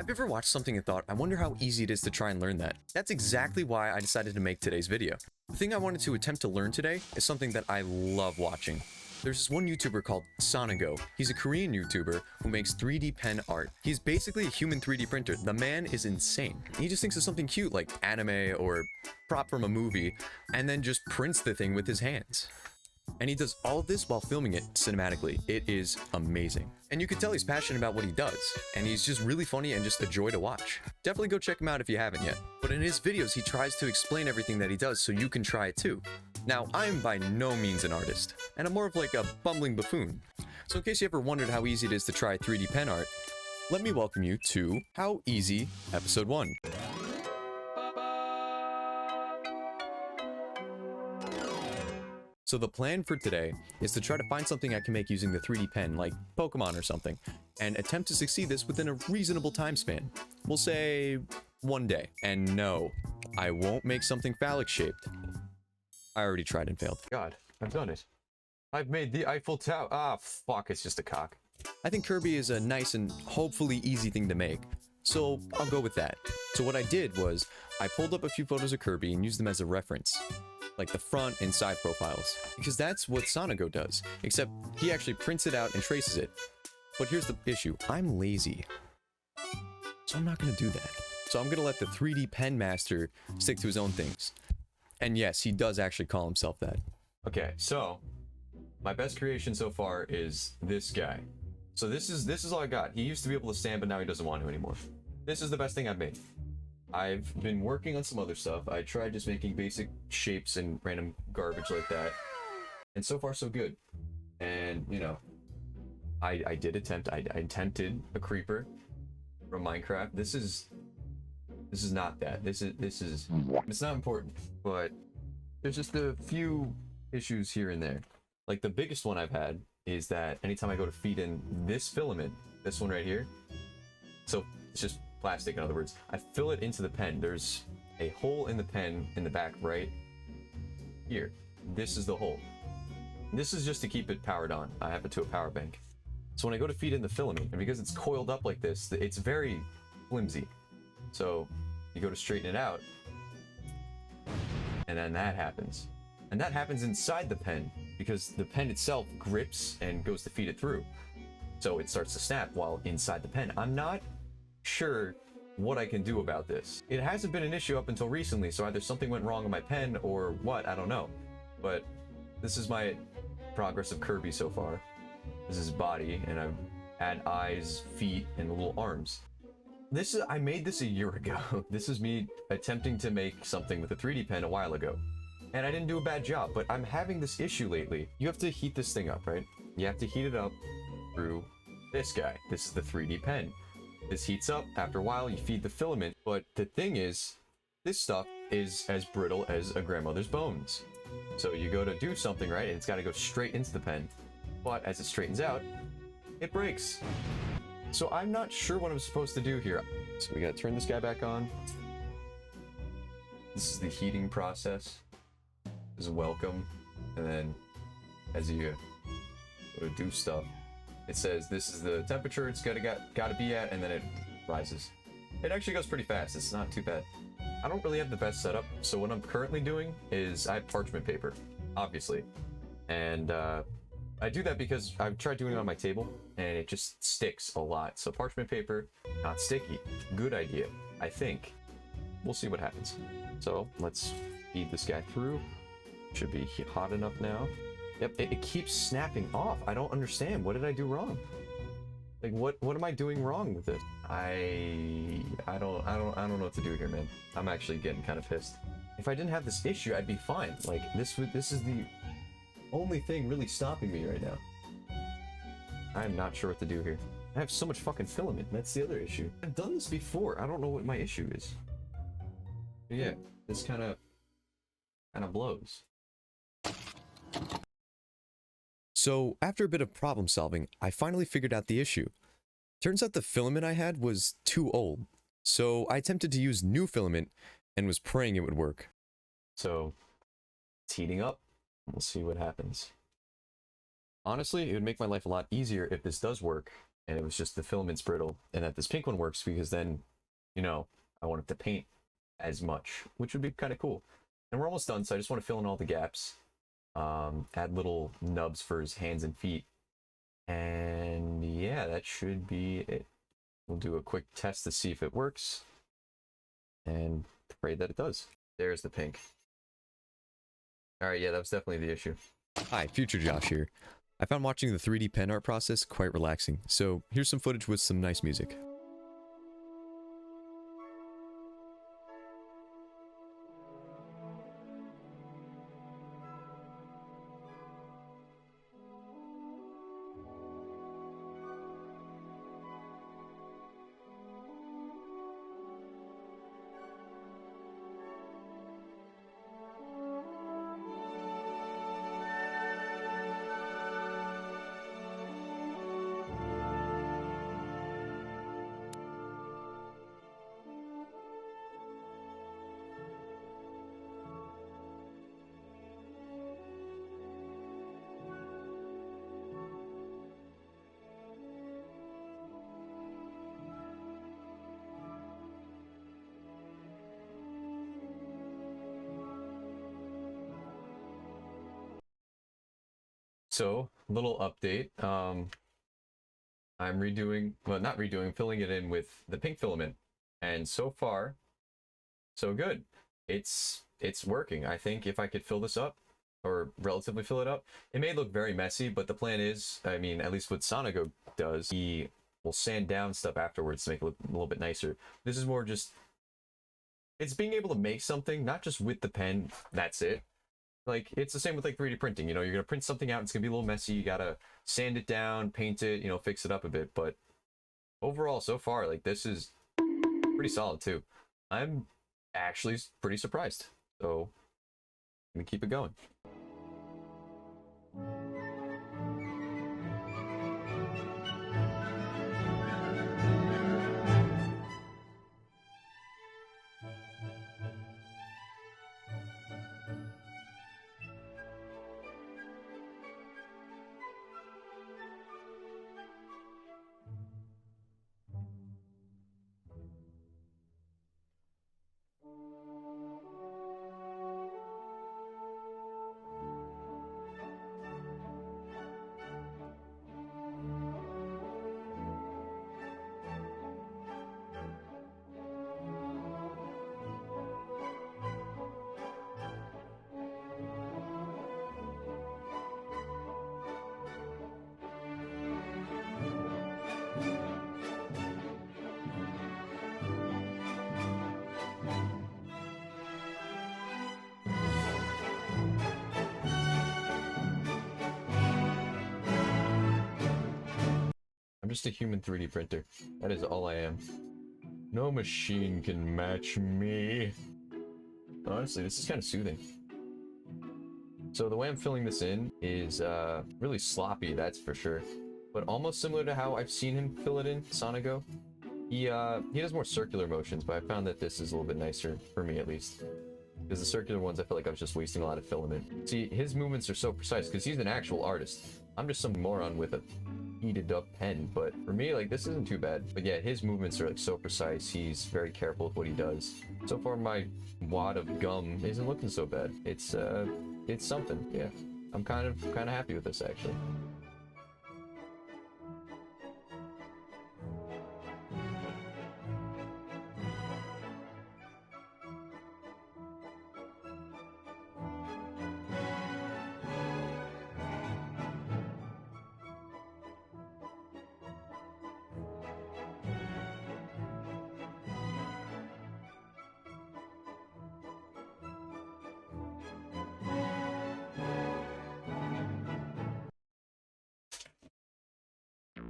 Have you ever watched something and thought, I wonder how easy it is to try and learn that? That's exactly why I decided to make today's video. The thing I wanted to attempt to learn today is something that I love watching. There's this one YouTuber called Tango. He's a Korean YouTuber who makes 3D pen art. He's basically a human 3D printer. The man is insane. He just thinks of something cute like anime or prop from a movie and then just prints the thing with his hands. And he does all of this while filming it cinematically. It is amazing. And you can tell he's passionate about what he does. And he's just really funny and just a joy to watch. Definitely go check him out if you haven't yet. But in his videos, he tries to explain everything that he does so you can try it too. Now, I'm by no means an artist, and I'm more of like a bumbling buffoon. So in case you ever wondered how easy it is to try 3D pen art, let me welcome you to How Easy Episode 1. So the plan for today is to try to find something I can make using the 3D pen, like Pokemon or something, and attempt to succeed this within a reasonable time span. We'll say 1 day. And no, I won't make something phallic shaped. I already tried and failed. God, I've done it. I've made the Eiffel Tower. Ah, fuck, it's just a cock. I think Kirby is a nice and hopefully easy thing to make, so I'll go with that. So what I did was, I pulled up a few photos of Kirby and used them as a reference. Like the front and side profiles, because that's what Tango does, except he actually prints it out and traces it. But here's the issue, I'm lazy, so I'm not gonna do that. So I'm gonna let the 3D pen master stick to his own things. And yes, he does actually call himself that. Okay, so my best creation so far is this guy. So this is all I got. He used to be able to stand, but now he doesn't want to anymore. This is the best thing I've made. I've been working on some other stuff. I tried just making basic shapes and random garbage like that. And so far so good. And, you know, I did attempt, I attempted a creeper from Minecraft. This is not that. This is, it's not important, but there's just a few issues here and there. Like the biggest one I've had is that anytime I go to feed in this filament, this one right here, so it's just plastic, in other words, I fill it into the pen. There's a hole in the pen in the back right here. This is the hole. This is just to keep it powered on. I have it to a power bank. So when I go to feed in the filament, and because it's coiled up like this, it's very flimsy. So you go to straighten it out, and then that happens. And that happens inside the pen, because the pen itself grips and goes to feed it through. So it starts to snap while inside the pen. I'm not sure what I can do about this. It hasn't been an issue up until recently, so either something went wrong in my pen or what, I don't know. But this is my progress of Kirby so far. This is his body, and I've add eyes, feet, and little arms. I made this a year ago. This is me attempting to make something with a 3D pen a while ago. And I didn't do a bad job, but I'm having this issue lately. You have to heat this thing up, right? You have to heat it up through this guy. This is the 3D pen. This heats up. After a while, you feed the filament. But the thing is, this stuff is as brittle as a grandmother's bones. So you go to do something, right? And it's got to go straight into the pen. But as it straightens out, it breaks. So I'm not sure what I'm supposed to do here. So we got to turn this guy back on. This is the heating process. This is welcome. And then as you go to do stuff, it says this is the temperature it's gotta be at, and then it rises. It actually goes pretty fast. It's not too bad. I don't really have the best setup, so what I'm currently doing is I have parchment paper, obviously. And I do that because I've tried doing it on my table, and it just sticks a lot. So parchment paper, not sticky. Good idea, I think. We'll see what happens. So let's feed this guy through. Should be hot enough now. Yep, it keeps snapping off. I don't understand. What did I do wrong? Like, what am I doing wrong with this? I don't know what to do here, man. I'm actually getting kind of pissed. If I didn't have this issue, I'd be fine. Like, this is the only thing really stopping me right now. I'm not sure what to do here. I have so much fucking filament. That's the other issue. I've done this before. I don't know what my issue is. But yeah, this kind of blows. So after a bit of problem solving, I finally figured out the issue. Turns out the filament I had was too old. So I attempted to use new filament and was praying it would work. So it's heating up. We'll see what happens. Honestly, it would make my life a lot easier if this does work and it was just the filament's brittle and that this pink one works, because then, you know, I won't have to paint as much, which would be kind of cool. And we're almost done, so I just want to fill in all the gaps, add little nubs for his hands and feet, and yeah, that should be it. We'll do a quick test to see if it works and pray that it does. There's the pink. All right, yeah, that was definitely the issue. Hi, Future Josh here. I found watching the 3D pen art process quite relaxing, so here's some footage with some nice music. So, little update. I'm redoing, well, not redoing, filling it in with the pink filament. And so far, so good. It's working. I think if I could fill this up, or relatively fill it up, it may look very messy, but the plan is, I mean, at least what Sonigo does, he will sand down stuff afterwards to make it look a little bit nicer. This is more just, it's being able to make something, not just with the pen, that's it. Like, it's the same with like 3D printing, you know, you're gonna print something out, it's gonna be a little messy, you gotta sand it down, paint it, you know, fix it up a bit, but overall, so far, like, this is pretty solid too. I'm actually pretty surprised, so I'm gonna keep it going. I'm just a human 3D printer. That is all I am. No machine can match me. Honestly, this is kind of soothing. So the way I'm filling this in is really sloppy, that's for sure. But almost similar to how I've seen him fill it in, Sonigo. He does more circular motions, but I found that this is a little bit nicer, for me at least. Because the circular ones, I feel like I was just wasting a lot of filament. See, his movements are so precise, because he's an actual artist. I'm just some moron with a heated up pen, but for me, like, this isn't too bad. But yeah, his movements are like so precise. He's very careful with what he does. So far, my wad of gum isn't looking so bad. It's something. Yeah, I'm kind of happy with this actually.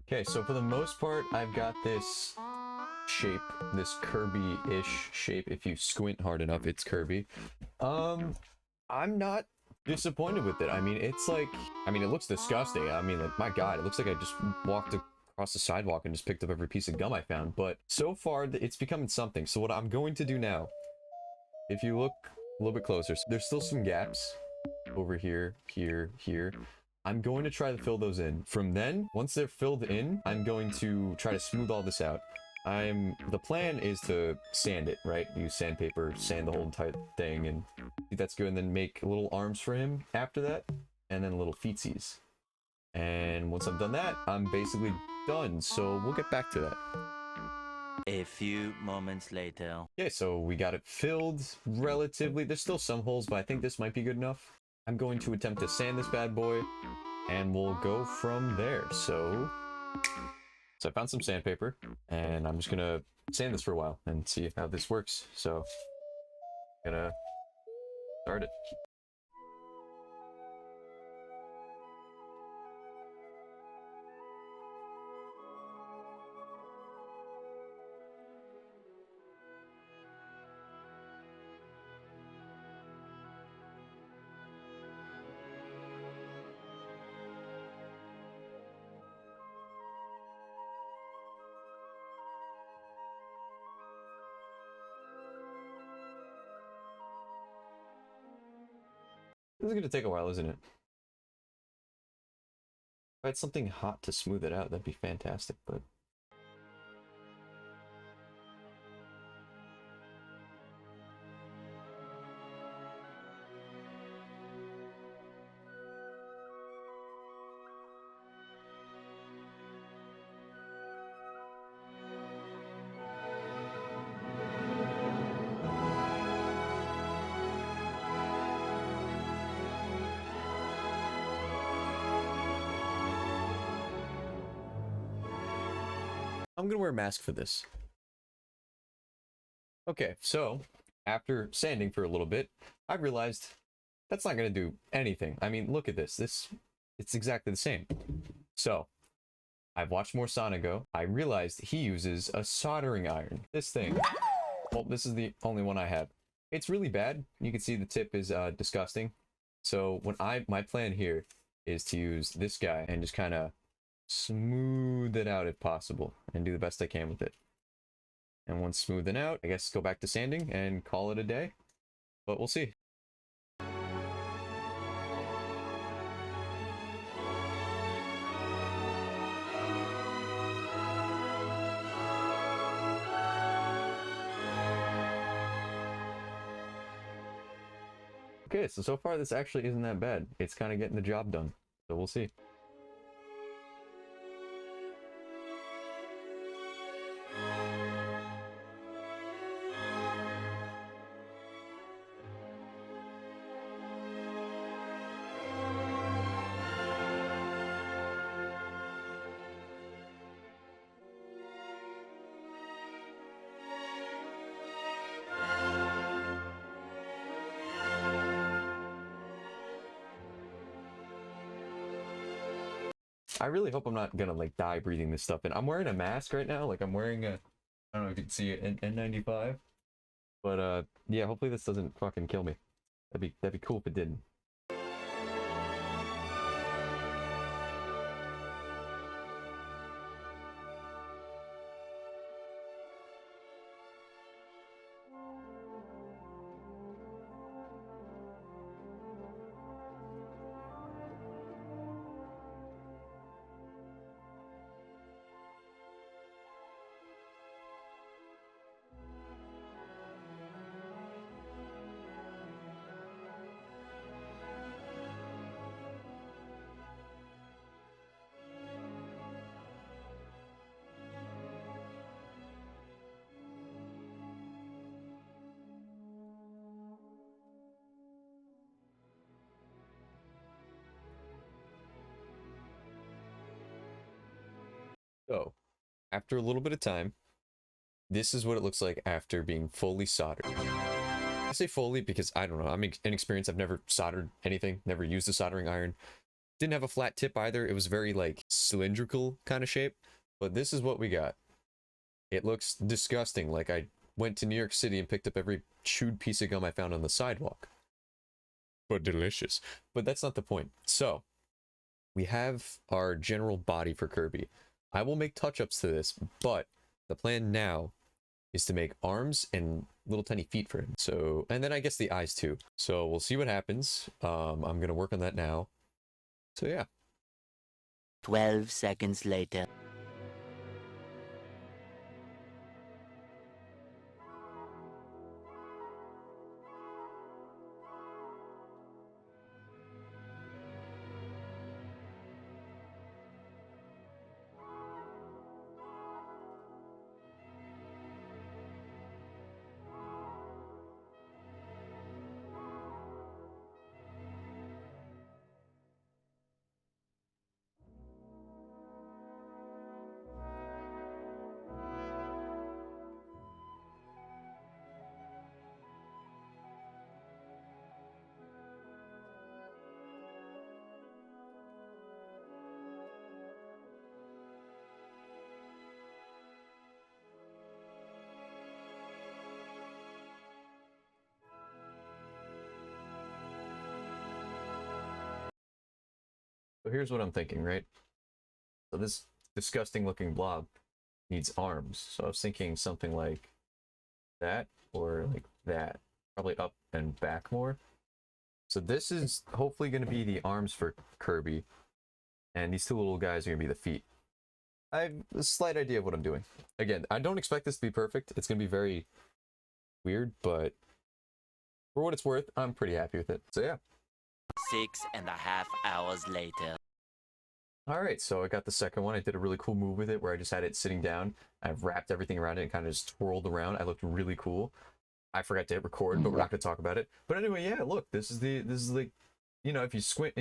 Okay, so for the most part, I've got this shape, this Kirby-ish shape. If you squint hard enough, it's Kirby. I'm not disappointed with it. I mean, it's like, I mean, it looks disgusting. I mean, like, my God, it looks like I just walked across the sidewalk and just picked up every piece of gum I found. But so far, it's becoming something. So what I'm going to do now, if you look a little bit closer, there's still some gaps over here, here, here. I'm going to try to fill those in. From then, once they're filled in, I'm going to try to smooth all this out. The plan is to sand it, right? Use sandpaper, sand the whole entire thing, and I think that's good. And then make little arms for him after that, and then little feetsies. And once I've done that, I'm basically done. So we'll get back to that. A few moments later. Okay, so we got it filled relatively. There's still some holes, but I think this might be good enough. I'm going to attempt to sand this bad boy, and we'll go from there. So I found some sandpaper, and I'm just gonna sand this for a while and see how this works. So I'm gonna start it. This is gonna take a while, isn't it? If I had something hot to smooth it out, that'd be fantastic, but... I'm gonna wear a mask for this. Okay, so after sanding for a little bit, I realized that's not gonna do anything. I mean, look at this. It's exactly the same. So I've watched more Sonigo. I realized he uses a soldering iron. This thing. Well, this is the only one I have. It's really bad. You can see the tip is disgusting. So my plan here is to use this guy and just kind of smooth it out if possible and do the best I can with it. And once smoothing out, I guess go back to sanding and call it a day, but we'll see. Okay, so far this actually isn't that bad. It's kind of getting the job done, so we'll see. I really hope I'm not gonna like die breathing this stuff in. I'm wearing a mask right now, like I'm wearing a, I don't know if you can see it, an N95. But yeah, hopefully this doesn't fucking kill me. That'd be cool if it didn't. So, after a little bit of time, this is what it looks like after being fully soldered. I say fully because I don't know, I'm inexperienced. I've never soldered anything, never used a soldering iron. Didn't have a flat tip either. It was very like cylindrical kind of shape, but this is what we got. It looks disgusting. Like I went to New York City and picked up every chewed piece of gum I found on the sidewalk. But delicious. But that's not the point. So, we have our general body for Kirby. I will make touch-ups to this, but the plan now is to make arms and little tiny feet for him. So, and then I guess the eyes too. So we'll see what happens. I'm gonna work on that now. So yeah, 12 seconds later. So here's what I'm thinking, right? So this disgusting looking blob needs arms. So I was thinking something like that or like that. Probably up and back more. So this is hopefully going to be the arms for Kirby. And these two little guys are going to be the feet. I have a slight idea of what I'm doing. Again, I don't expect this to be perfect. It's going to be very weird, but for what it's worth, I'm pretty happy with it. So yeah. 6.5 hours later. Alright, so I got the second one. I did a really cool move with it where I just had it sitting down. I've wrapped everything around it and kind of just twirled around. I looked really cool. I forgot to hit record, but we're not going to talk about it. But anyway, yeah, look, this is like, you know, if you squint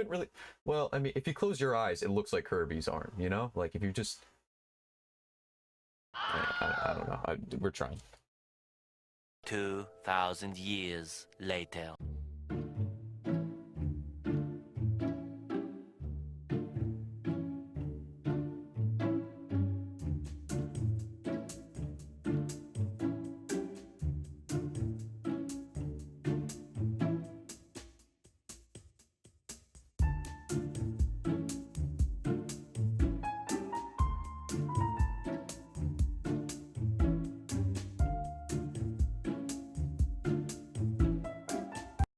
really, well, I mean, if you close your eyes, it looks like Kirby's arm, you know? Like if you just, I don't know. We're trying. 2,000 years later.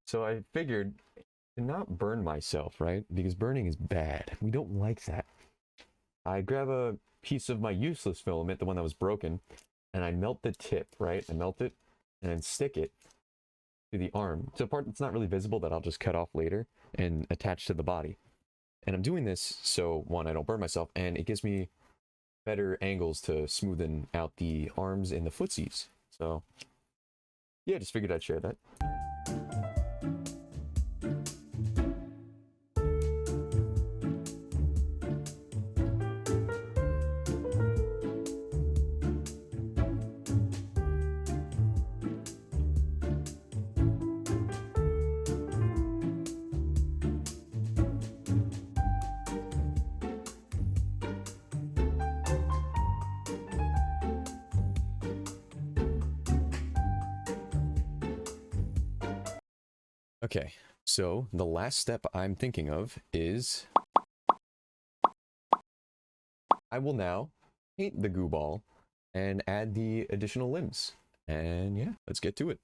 So I figured to not burn myself, right? Because burning is bad. We don't like that. I grab a piece of my useless filament, the one that was broken, and I melt the tip, right? I melt it and then stick it to the arm. To a part that's not really visible that I'll just cut off later and attach to the body. And I'm doing this so, one, I don't burn myself, and it gives me better angles to smoothen out the arms and the footsies. So, yeah, just figured I'd share that. Okay, so the last step I'm thinking of is I will now paint the goo ball and add the additional limbs. And yeah, let's get to it.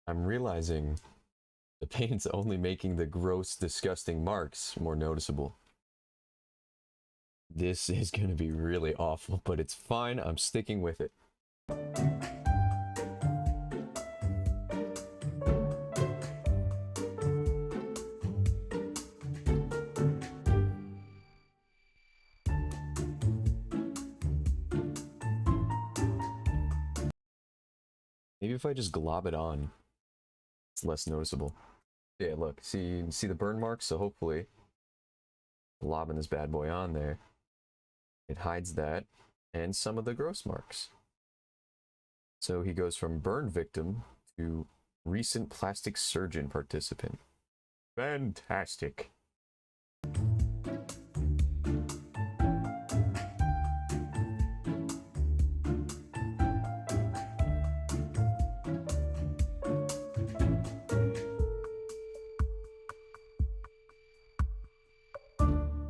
I'm realizing the paint's only making the gross, disgusting marks more noticeable. This is going to be really awful, but it's fine. I'm sticking with it. Maybe if I just glob it on, it's less noticeable. Yeah, look, see the burn marks? So hopefully, globbing this bad boy on there, it hides that and some of the gross marks. So he goes from burn victim to recent plastic surgeon participant. Fantastic.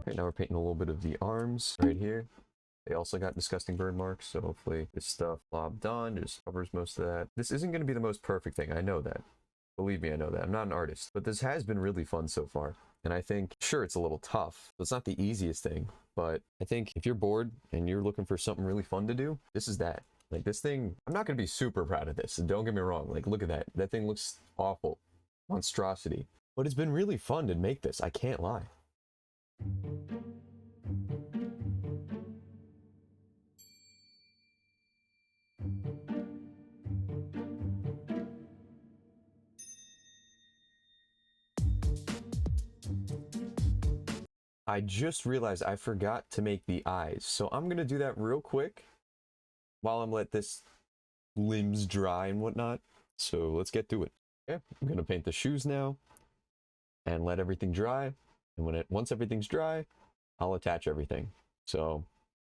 Okay, now we're painting a little bit of the arms right here. They also got disgusting burn marks, so hopefully this stuff blobbed on just covers most of that. This isn't going to be the most perfect thing, I know that. Believe me, I know that. I'm not an artist, but this has been really fun so far. And I think, sure, it's a little tough. So it's not the easiest thing, but I think if you're bored and you're looking for something really fun to do, this is that. Like this thing, I'm not going to be super proud of this. Don't get me wrong. Like, look at that. That thing looks awful. Monstrosity. But it's been really fun to make this. I can't lie. I just realized I forgot to make the eyes. So I'm going to do that real quick while I'm let this limbs dry and whatnot. So let's get to it. Okay, I'm going to paint the shoes now and let everything dry. And once everything's dry, I'll attach everything. So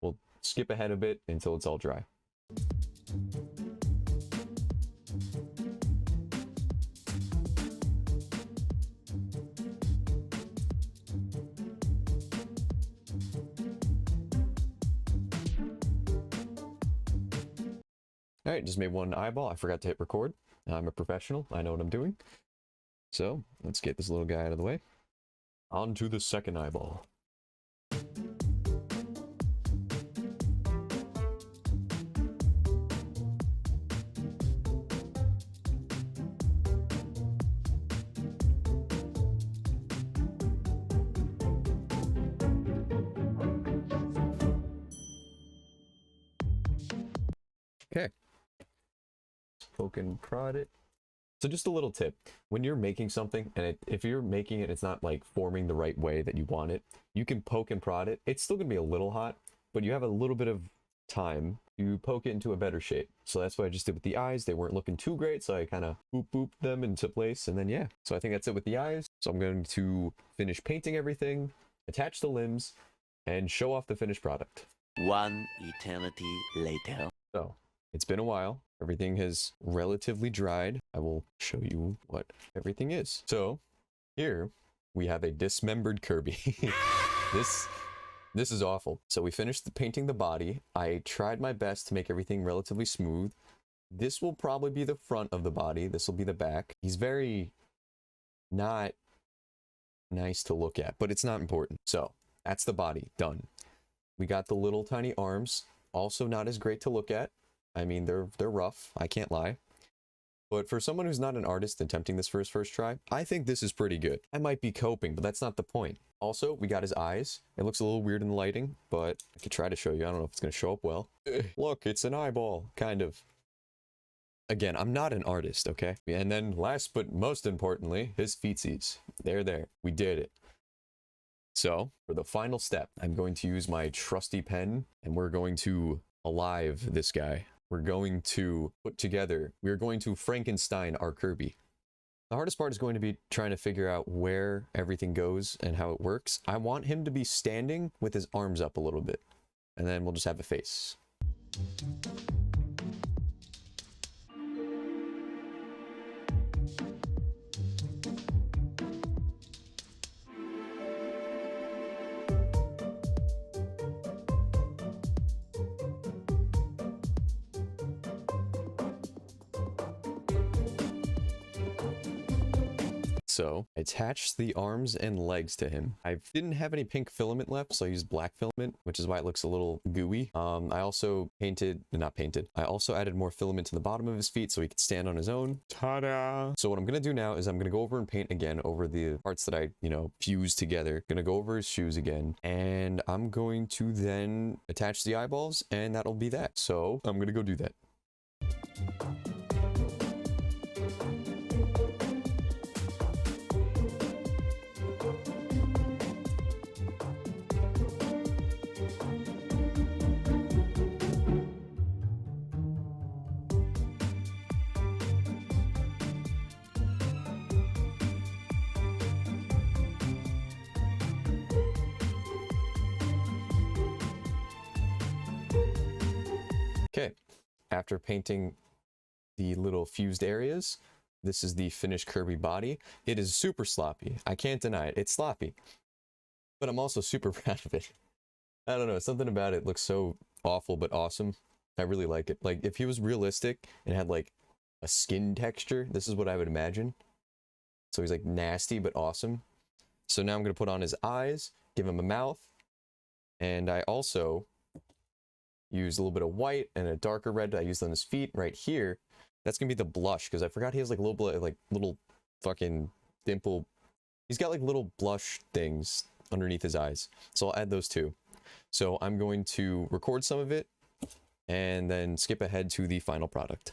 we'll skip ahead a bit until it's all dry. All right, just made one eyeball. I forgot to hit record. I'm a professional. I know what I'm doing. So let's get this little guy out of the way. On to the second eyeball. Okay. Poke and prod it. So just a little tip, when you're making something and if you're making it, it's not like forming the right way that you want it, you can poke and prod it. It's still gonna be a little hot, but you have a little bit of time to poke it into a better shape. So that's what I just did with the eyes. They weren't looking too great, so I kind of boop them into place, and then yeah. So I think that's it with the eyes. So I'm going to finish painting everything, attach the limbs, and show off the finished product. One eternity later. So it's been a while. Everything has relatively dried. I will show you what everything is. So here we have a dismembered Kirby. This is awful. So we finished painting the body. I tried my best to make everything relatively smooth. This will probably be the front of the body. This will be the back. He's very not nice to look at, but it's not important. So that's the body done. We got the little tiny arms, also not as great to look at. I mean, they're rough, I can't lie. But for someone who's not an artist attempting this for his first try, I think this is pretty good. I might be coping, but that's not the point. Also, we got his eyes. It looks a little weird in the lighting, but I could try to show you. I don't know if it's going to show up well. Look, it's an eyeball, kind of. Again, I'm not an artist, okay? And then last but most importantly, his feetsies. They're there. We did it. So, for the final step, I'm going to use my trusty pen, and we're going to alive this guy. We're going to we're going to Frankenstein our Kirby. The hardest part is going to be trying to figure out where everything goes and how it works. I want him to be standing with his arms up a little bit, and then we'll just have a face. So I attached the arms and legs to him. I didn't have any pink filament left, so I used black filament, which is why it looks a little gooey. I also I also added more filament to the bottom of his feet so he could stand on his own. Ta-da! So what I'm gonna do now is I'm gonna go over and paint again over the parts that I, fused together. Gonna go over his shoes again, and I'm going to then attach the eyeballs, and that'll be that. So I'm gonna go do that. Okay, after painting the little fused areas, this is the finished Kirby body. It is super sloppy. I can't deny it. It's sloppy. but I'm also super proud of it. I don't know, something about it looks so awful but awesome. I really like it. Like, if he was realistic and had like a skin texture, this is what I would imagine. So he's like nasty but awesome. So now I'm gonna put on his eyes, give him a mouth, and I also use a little bit of white and a darker red I used on his feet right here. That's gonna be the blush, because I forgot he has like little fucking dimple. He's got like little blush things underneath his eyes. So I'll add those too. So I'm going to record some of it and then skip ahead to the final product.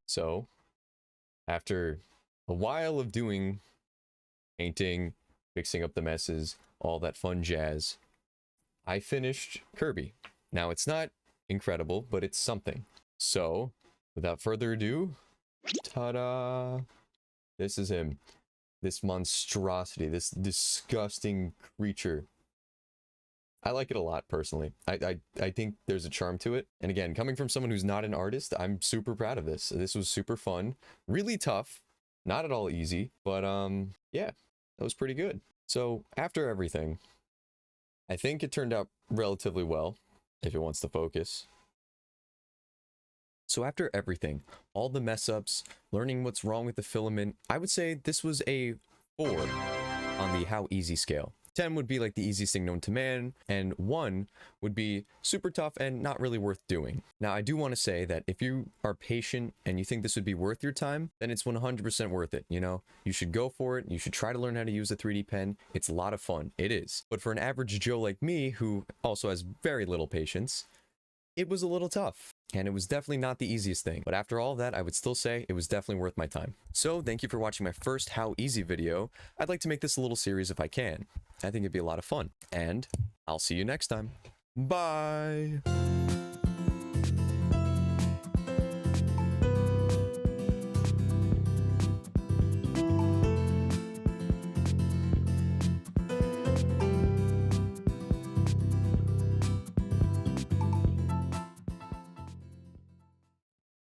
So, after a while of doing painting, fixing up the messes, all that fun jazz, I finished Kirby. Now, it's not incredible, but it's something. So, without further ado, ta-da! This is him. This monstrosity, this disgusting creature. I like it a lot, personally. I think there's a charm to it. And again, coming from someone who's not an artist, I'm super proud of this. This was super fun. Really tough. Not at all easy. But, yeah, that was pretty good. So, after everything, I think it turned out relatively well, if it wants to focus. So after everything, all the mess ups, learning what's wrong with the filament, I would say this was a 4 on the how easy scale. 10 would be like the easiest thing known to man, and 1 would be super tough and not really worth doing. Now, I do want to say that if you are patient and you think this would be worth your time, then it's 100% worth it, you know? You should go for it. You should try to learn how to use a 3D pen. It's a lot of fun. It is. But for an average Joe like me, who also has very little patience, it was a little tough, and it was definitely not the easiest thing. But after all of that, I would still say it was definitely worth my time. So thank you for watching my first How Easy video. I'd like to make this a little series if I can. I think it'd be a lot of fun. And I'll see you next time. Bye!